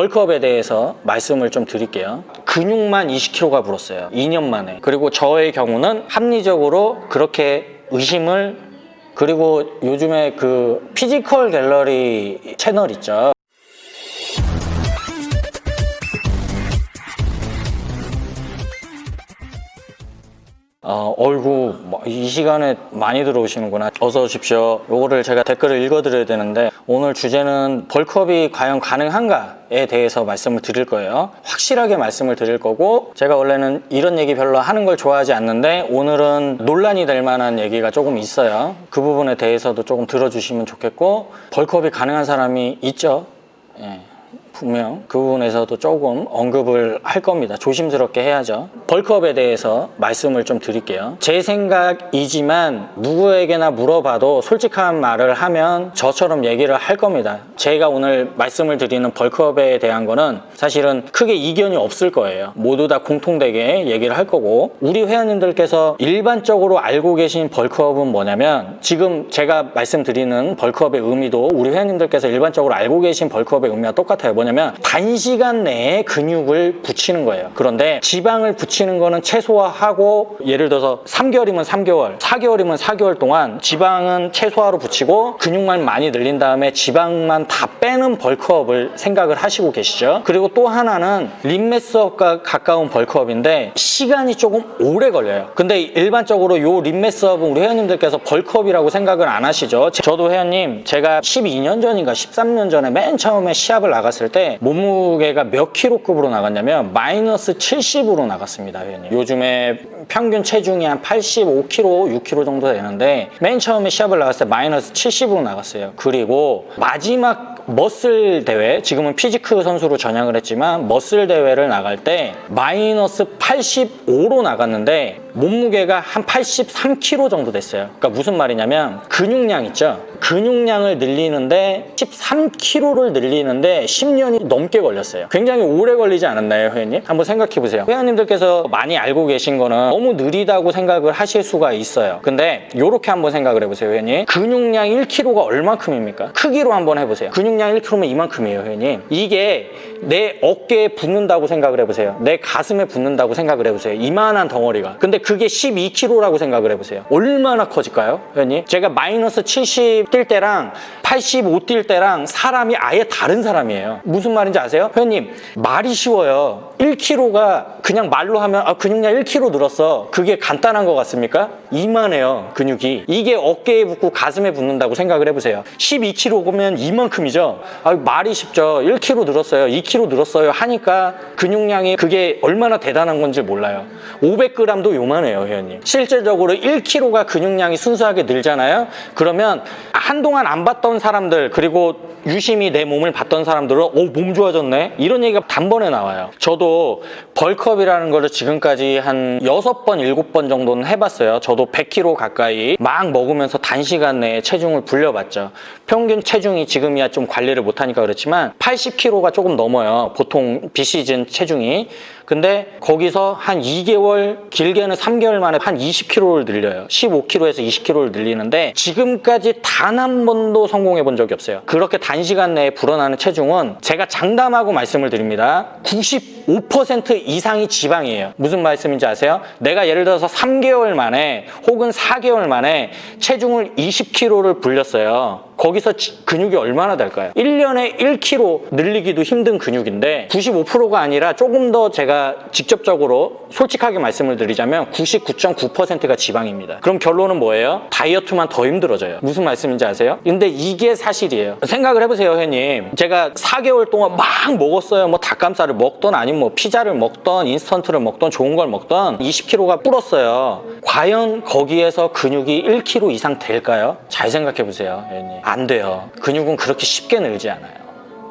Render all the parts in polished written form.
벌크업에 대해서 말씀을 좀 드릴게요. 근육만 20kg가 불었어요. 2년 만에. 그리고 저의 경우는 합리적으로 그렇게 의심을, 그리고 요즘에 그 피지컬 갤러리 채널 있죠. 어이구, 이 시간에 많이 들어오시는구나. 어서 오십시오. 요거를 제가 댓글을 읽어드려야 되는데, 오늘 주제는 벌크업이 과연 가능한가에 대해서 말씀을 드릴 거예요. 확실하게 말씀을 드릴 거고, 제가 원래는 이런 얘기 별로 하는 걸 좋아하지 않는데 오늘은 논란이 될 만한 얘기가 조금 있어요. 그 부분에 대해서도 조금 들어주시면 좋겠고, 벌크업이 가능한 사람이 있죠. 예. 분명 그 부분에서도 조금 언급을 할 겁니다. 조심스럽게 해야죠. 벌크업에 대해서 말씀을 좀 드릴게요. 제 생각이지만 누구에게나 물어봐도 솔직한 말을 하면 저처럼 얘기를 할 겁니다. 제가 오늘 말씀을 드리는 벌크업에 대한 거는 사실은 크게 이견이 없을 거예요. 모두 다 공통되게 얘기를 할 거고, 우리 회원님들께서 일반적으로 알고 계신 벌크업은 뭐냐면, 지금 제가 말씀드리는 벌크업의 의미도 우리 회원님들께서 일반적으로 알고 계신 벌크업의 의미와 똑같아요. 뭐냐면 단시간 내에 근육을 붙이는 거예요. 그런데 지방을 붙이는 거는 최소화하고, 예를 들어서 3개월이면 3개월, 4개월이면 4개월 동안 지방은 최소화로 붙이고 근육만 많이 늘린 다음에 지방만 다 빼는 벌크업을 생각을 하시고 계시죠. 그리고 또 하나는 림매스업과 가까운 벌크업인데 시간이 조금 오래 걸려요. 근데 일반적으로 요 림매스업은 우리 회원님들께서 벌크업이라고 생각을 안 하시죠. 저도 회원님, 제가 12년 전인가 13년 전에 맨 처음에 시합을 나갔을 때 몸무게가 몇 킬로급으로 나갔냐면 마이너스 70으로 나갔습니다, 회원님. 요즘에 평균 체중이 한 85kg, 6kg 정도 되는데 맨 처음에 시합을 나갔을 때 마이너스 70으로 나갔어요. 그리고 마지막 머슬 대회, 지금은 피지크 선수로 전향을 했지만 머슬 대회를 나갈 때 마이너스 85로 나갔는데 몸무게가 한 83kg 정도 됐어요. 그러니까 무슨 말이냐면 근육량 있죠? 근육량을 늘리는데 13kg를 늘리는데 10년이 넘게 걸렸어요. 굉장히 오래 걸리지 않았나요, 회원님? 한번 생각해 보세요. 회원님들께서 많이 알고 계신 거는 너무 느리다고 생각을 하실 수가 있어요. 근데 이렇게 한번 생각을 해보세요, 회원님. 근육량 1kg가 얼마큼입니까? 크기로 한번 해보세요. 근육량 1kg면 이만큼이에요, 회원님. 이게 내 어깨에 붙는다고 생각을 해보세요. 내 가슴에 붙는다고 생각을 해보세요. 이만한 덩어리가. 근데 그게 12kg라고 생각을 해보세요. 얼마나 커질까요, 회원님? 제가 마이너스 70 뛸 때랑 85 뛸 때랑 사람이 아예 다른 사람이에요. 무슨 말인지 아세요? 회원님, 말이 쉬워요. 1kg가 그냥 말로 하면 근육량 1kg 늘었어. 그게 간단한 것 같습니까? 이만해요, 근육이. 이게 어깨에 붙고 가슴에 붙는다고 생각을 해보세요. 12kg면 이만큼이죠. 말이 쉽죠. 1kg 늘었어요, 2kg 늘었어요 하니까 근육량이 그게 얼마나 대단한 건지 몰라요. 500g도 요만해요, 회원님. 실제적으로 1kg가 근육량이 순수하게 늘잖아요. 그러면 한동안 안 봤던 사람들, 그리고 유심히 내 몸을 봤던 사람들은 몸 좋아졌네? 이런 얘기가 단번에 나와요. 저도 벌크업이라는 거를 지금까지 한 6번, 7번 정도는 해봤어요. 저도 100kg 가까이 막 먹으면서 단시간 내에 체중을 불려봤죠. 평균 체중이 지금이야 좀 관리를 못하니까 그렇지만 80kg가 조금 넘어요. 보통 비시즌 체중이. 근데 거기서 한 2개월, 길게는 3개월 만에 한 20kg를 늘려요. 15kg에서 20kg를 늘리는데 지금까지 단 한 번도 성공해 본 적이 없어요. 그렇게 단시간 내에 불어나는 체중은 제가 장담하고 말씀을 드립니다. 95% 이상이 지방이에요. 무슨 말씀인지 아세요? 내가 예를 들어서 3개월 만에 혹은 4개월 만에 체중을 20kg를 불렸어요. 거기서 근육이 얼마나 될까요? 1년에 1kg 늘리기도 힘든 근육인데 95%가 아니라 조금 더 제가 직접적으로 솔직하게 말씀을 드리자면 99.9%가 지방입니다. 그럼 결론은 뭐예요? 다이어트만 더 힘들어져요. 무슨 말씀인지 아세요? 근데 이게 사실이에요. 생각을 해보세요, 회원님. 제가 4개월 동안 막 먹었어요. 뭐 닭가슴살을 먹던 아니면 뭐 피자를 먹던 인스턴트를 먹던 좋은 걸 먹던 20kg가 불었어요. 과연 거기에서 근육이 1kg 이상 될까요? 잘 생각해 보세요, 회원님. 안 돼요. 근육은 그렇게 쉽게 늘지 않아요.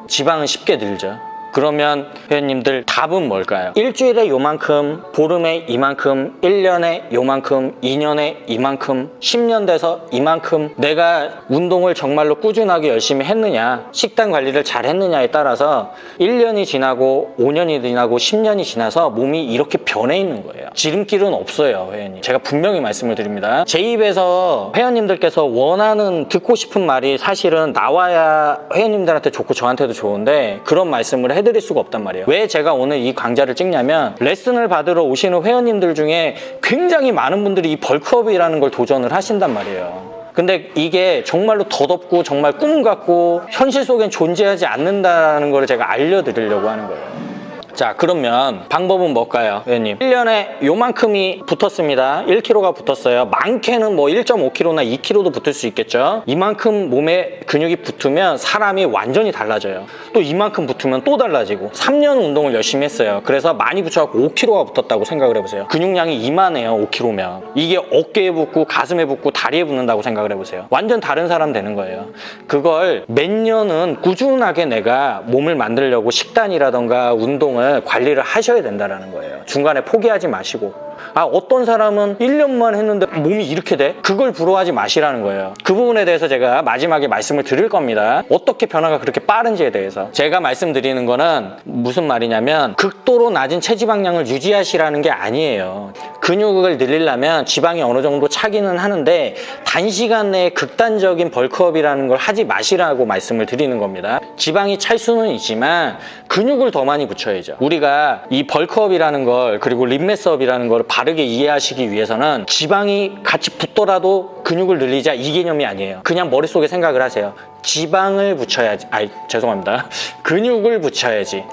지방은 쉽게 늘죠. 그러면 회원님들 답은 뭘까요? 일주일에 요만큼, 보름에 이만큼, 1년에 요만큼, 2년에 이만큼, 10년 돼서 이만큼 내가 운동을 정말로 꾸준하게 열심히 했느냐, 식단 관리를 잘 했느냐에 따라서 1년이 지나고 5년이 지나고 10년이 지나서 몸이 이렇게 변해 있는 거예요. 지름길은 없어요, 회원님. 제가 분명히 말씀을 드립니다. 제 입에서 회원님들께서 원하는, 듣고 싶은 말이 사실은 나와야 회원님들한테 좋고 저한테도 좋은데 그런 말씀을 해드릴 수가 없단 말이에요. 왜 제가 오늘 이 강좌를 찍냐면 레슨을 받으러 오시는 회원님들 중에 굉장히 많은 분들이 이 벌크업이라는 걸 도전을 하신단 말이에요. 근데 이게 정말로 덧없고 정말 꿈 같고 현실 속엔 존재하지 않는다는 걸 제가 알려드리려고 하는 거예요. 자, 그러면 방법은 뭘까요, 회원님? 1년에 요만큼이 붙었습니다. 1kg가 붙었어요. 많게는 뭐 1.5kg나 2kg도 붙을 수 있겠죠. 이만큼 몸에 근육이 붙으면 사람이 완전히 달라져요. 또 이만큼 붙으면 또 달라지고 3년 운동을 열심히 했어요. 그래서 많이 붙여갖고 5kg가 붙었다고 생각을 해보세요. 근육량이 이만해요, 5kg면. 이게 어깨에 붙고 가슴에 붙고 다리에 붙는다고 생각을 해보세요. 완전 다른 사람 되는 거예요. 그걸 몇 년은 꾸준하게 내가 몸을 만들려고 식단이라던가 운동을 관리를 하셔야 된다는 거예요. 중간에 포기하지 마시고. 어떤 사람은 1년만 했는데 몸이 이렇게 돼? 그걸 부러워하지 마시라는 거예요. 그 부분에 대해서 제가 마지막에 말씀을 드릴 겁니다. 어떻게 변화가 그렇게 빠른지에 대해서. 제가 말씀드리는 거는 무슨 말이냐면 극도로 낮은 체지방량을 유지하시라는 게 아니에요. 근육을 늘리려면 지방이 어느 정도 차기는 하는데 단시간 내에 극단적인 벌크업이라는 걸 하지 마시라고 말씀을 드리는 겁니다. 지방이 찰 수는 있지만 근육을 더 많이 붙여야죠. 우리가 이 벌크업이라는 걸 그리고 림매스업이라는 걸 바르게 이해하시기 위해서는 지방이 같이 붙더라도 근육을 늘리자 이 개념이 아니에요. 그냥 머릿속에 생각을 하세요. 지방을 붙여야지, 죄송합니다. 근육을 붙여야지.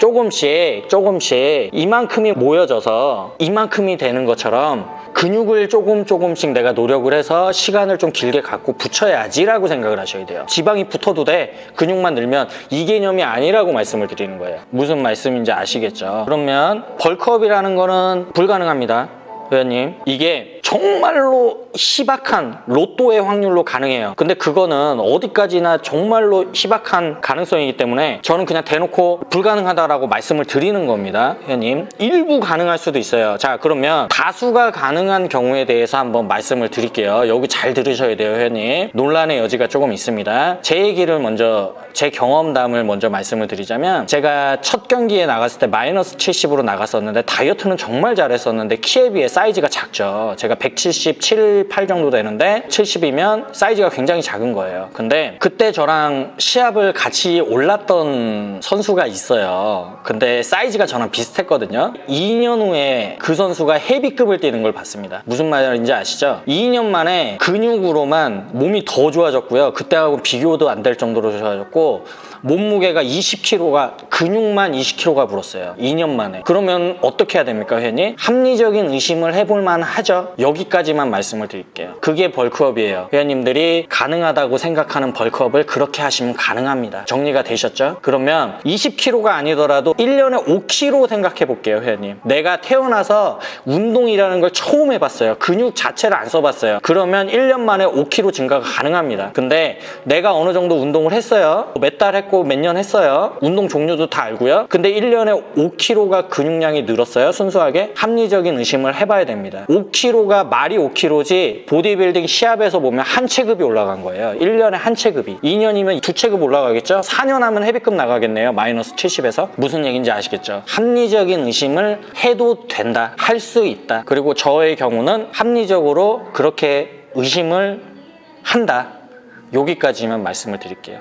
조금씩 이만큼이 모여져서 이만큼이 되는 것처럼 근육을 조금씩 내가 노력을 해서 시간을 좀 길게 갖고 붙여야지 라고 생각을 하셔야 돼요. 지방이 붙어도 돼. 근육만 늘면 이 개념이 아니라고 말씀을 드리는 거예요. 무슨 말씀인지 아시겠죠? 그러면 벌크업이라는 거는 불가능합니다. 회원님, 이게 정말로 희박한 로또의 확률로 가능해요. 근데 그거는 어디까지나 정말로 희박한 가능성이기 때문에 저는 그냥 대놓고 불가능하다라고 말씀을 드리는 겁니다. 회원님, 일부 가능할 수도 있어요. 자, 그러면 다수가 가능한 경우에 대해서 한번 말씀을 드릴게요. 여기 잘 들으셔야 돼요, 회원님. 논란의 여지가 조금 있습니다. 제 얘기를 먼저, 제 경험담을 먼저 말씀을 드리자면, 제가 첫 경기에 나갔을 때 마이너스 70으로 나갔었는데 다이어트는 정말 잘했었는데 키에 비해 사이즈가 작죠. 제가 177, 8 정도 되는데 70이면 사이즈가 굉장히 작은 거예요. 근데 그때 저랑 시합을 같이 올랐던 선수가 있어요. 근데 사이즈가 저랑 비슷했거든요. 2년 후에 그 선수가 헤비급을 뛰는 걸 봤습니다. 무슨 말인지 아시죠? 2년 만에 근육으로만 몸이 더 좋아졌고요. 그때하고 비교도 안 될 정도로 좋아졌고 몸무게가 20kg가 근육만 20kg가 불었어요. 2년 만에. 그러면 어떻게 해야 됩니까, 회원님? 합리적인 의심을 해볼 만하죠. 여기까지만 말씀을 드릴게요. 그게 벌크업이에요. 회원님들이 가능하다고 생각하는 벌크업을 그렇게 하시면 가능합니다. 정리가 되셨죠? 그러면 20kg가 아니더라도 1년에 5kg 생각해 볼게요, 회원님. 내가 태어나서 운동이라는 걸 처음 해봤어요. 근육 자체를 안 써봤어요. 그러면 1년 만에 5kg 증가가 가능합니다. 근데 내가 어느 정도 운동을 했어요. 몇 달 했고 몇 년 했어요. 운동 종류도 다 알고요. 근데 1년에 5kg가 근육량이 늘었어요. 순수하게. 합리적인 의심을 해봐야 됩니다. 5kg가 말이 5kg지 보디빌딩 시합에서 보면 한 체급이 올라간 거예요. 1년에 한 체급이. 2년이면 두 체급 올라가겠죠? 4년 하면 헤비급 나가겠네요. 마이너스 70에서. 무슨 얘기인지 아시겠죠? 합리적인 의심을 해도 된다. 할 수 있다. 그리고 저의 경우는 합리적으로 그렇게 의심을 한다. 여기까지만 말씀을 드릴게요.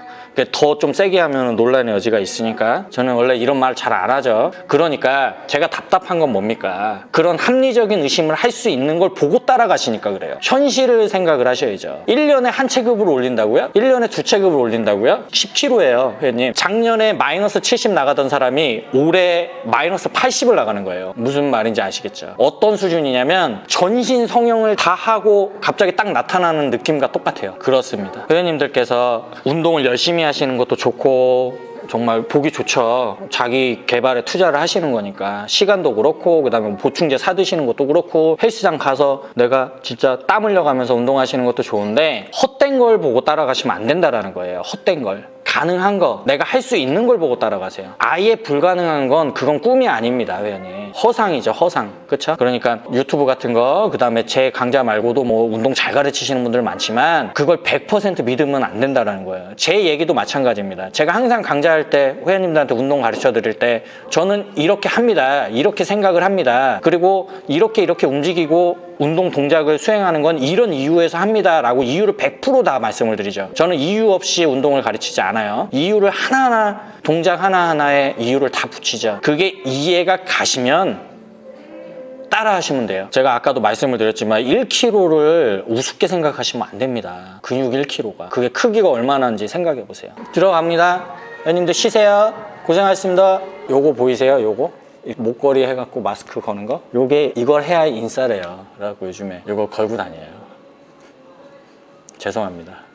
더 좀 세게 하면 논란의 여지가 있으니까 저는 원래 이런 말 잘 안 하죠. 그러니까 제가 답답한 건 뭡니까? 그런 합리적인 의심을 할 수 있는 걸 보고 따라가시니까 그래요. 현실을 생각을 하셔야죠. 1년에 한 체급을 올린다고요? 1년에 두 체급을 올린다고요? 10kg예요, 회원님. 작년에 마이너스 70 나가던 사람이 올해 마이너스 80을 나가는 거예요. 무슨 말인지 아시겠죠? 어떤 수준이냐면 전신 성형을 다 하고 갑자기 딱 나타나는 느낌과 똑같아요. 그렇습니다. 회원님들께서 운동을 열심히 하시는 것도 좋고 정말 보기 좋죠. 자기 개발에 투자를 하시는 거니까. 시간도 그렇고 그다음에 보충제 사드시는 것도 그렇고 헬스장 가서 내가 진짜 땀 흘려가면서 운동하시는 것도 좋은데 헛된 걸 보고 따라가시면 안 된다라는 거예요. 헛된 걸. 가능한 거, 내가 할 수 있는 걸 보고 따라가세요. 아예 불가능한 건 그건 꿈이 아닙니다, 회원님. 허상이죠, 허상. 그쵸? 그러니까 유튜브 같은 거, 그 다음에 제 강좌 말고도 뭐 운동 잘 가르치시는 분들 많지만 그걸 100% 믿으면 안 된다는 거예요. 제 얘기도 마찬가지입니다. 제가 항상 강좌할 때 회원님들한테 운동 가르쳐 드릴 때 저는 이렇게 합니다. 이렇게 생각을 합니다. 그리고 이렇게 움직이고 운동 동작을 수행하는 건 이런 이유에서 합니다 라고 이유를 100%다 말씀을 드리죠. 저는 이유 없이 운동을 가르치지 않아요. 이유를 하나하나, 동작 하나하나에 이유를 다 붙이죠. 그게 이해가 가시면 따라 하시면 돼요. 제가 아까도 말씀을 드렸지만 1kg를 우습게 생각하시면 안 됩니다. 근육 1kg가. 그게 크기가 얼마나인지 생각해 보세요. 들어갑니다. 회원님들 쉬세요. 고생하셨습니다. 요거 보이세요? 요거? 목걸이 해갖고 마스크 거는 거? 요게 이걸 해야 인싸래요 라고 요즘에 요거 걸고 다녀요. 죄송합니다.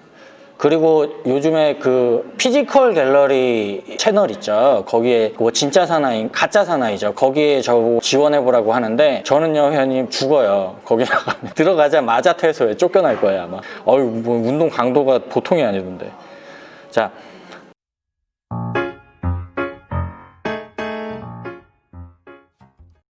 그리고 요즘에 그 피지컬 갤러리 채널 있죠. 거기에 뭐 진짜 사나이, 가짜 사나이죠. 거기에 저 지원해보라고 하는데 저는요 회원님 죽어요. 거기 나가면 들어가자마자 퇴소해. 쫓겨날 거예요 아마. 뭐 운동 강도가 보통이 아니던데. 자,